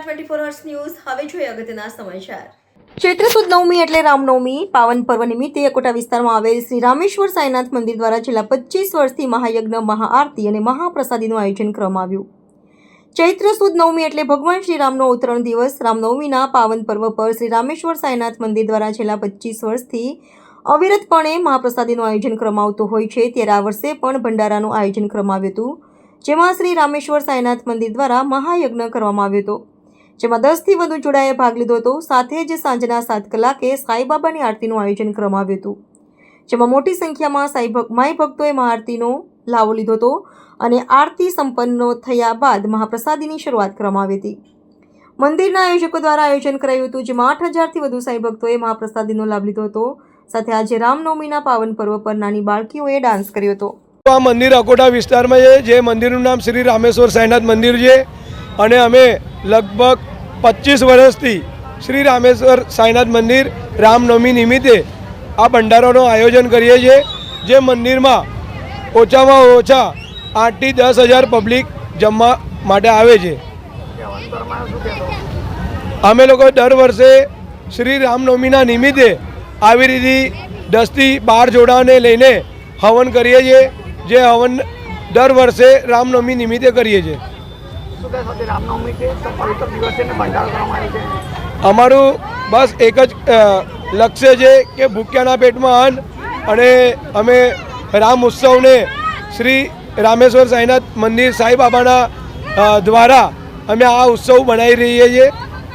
Star 24 hours news હવે જોઈએ અગત્યના સમાચાર। ચૈત્ર સુદ નવમી એટલે રામનવમી પાવન પર્વ નિમિત્તે અકોટા વિસ્તારમાં આવેલ શ્રી રામેશ્વર સાંઈનાથ મંદિર દ્વારા છેલ્લા 25 વર્ષથી મહાયજ્ઞ, મહાઆરતી અને મહાપ્રસાદીનું આયોજન કરવામાં આવ્યું। ચૈત્ર સુદ નવમી એટલે ભગવાન શ્રી રામનો અવતરણ દિવસ। રામનવમીના પાવન પર્વ પર શ્રી રામેશ્વર સાંઈનાથ મંદિર દ્વારા છેલ્લા 25 વર્ષથી અવિરતપણે મહાપ્રસાદીનું આયોજન કરવામાં આવતું હોય છે। ત્યારે આ વર્ષે પણ ભંડારાનું આયોજન કરવામાં આવ્યું હતું, જેમાં શ્રી રામેશ્વર સાંઈનાથ મંદિર દ્વારા મહાયજ્ઞ કરવામાં આવ્યો હતો, જેમાં 10થી વધુ જોડાએ ભાગ લીધો હતો। સાથે જ સાંજના 7 કલાકે સાંઈબાબાની આરતીનું આયોજન કરવામાં આવ્યું હતું, જેમાં મોટી સંખ્યામાં માઈ ભક્તોએ મહાઆરતીનો લાવો લીધો હતો અને આરતી સંપન્ન થયા બાદ મહાપ્રસાદીની શરૂઆત કરવામાં આવી હતી। મંદિરના આયોજકો દ્વારા આયોજન કરાયું હતું, જેમાં 8000થી વધુ સાંઈ ભક્તોએ મહાપ્રસાદીનો લાભ લીધો હતો। સાથે આજે રામનવમીના પાવન પર્વ પર નાની બાળકીઓએ ડાન્સ કર્યો હતો। આ મંદિર અકોટા વિસ્તારમાં છે, જે મંદિરનું નામ શ્રી રામેશ્વર સાંઈનાથ મંદિર છે અને અમે લગભગ 25 વર્ષથી શ્રી રામેશ્વર સાંઈનાથ મંદિર રામનવમી નિમિત્તે આ ભંડારાનું આયોજન કરીએ છીએ, જે મંદિરમાં ઓછામાં ઓછા 8થી 10,000 પબ્લિક જમવા માટે આવે છે। અમે લોકો દર વર્ષે શ્રી રામનવમીના નિમિત્તે આવી રીતે 10થી 12 જોડાને લઈને હવન કરીએ છીએ, જે હવન દર વર્ષે રામનવમી નિમિત્તે કરીએ છીએ। અમારું બસ એક જ લક્ષ્ય છે કે ભૂખ્યાના પેટમાં અન્ન, અને અમે રામ ઉત્સવને શ્રી રામેશ્વર સાંઈનાથ મંદિર સાંઈબાબાના દ્વારા અમે આ ઉત્સવ બનાવી રહીએ છીએ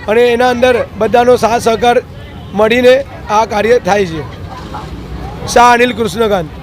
અને એના અંદર બધાનો સાથ સહકાર મળીને આ કાર્ય થાય છે। શાહ અનિલ કૃષ્ણકાંત।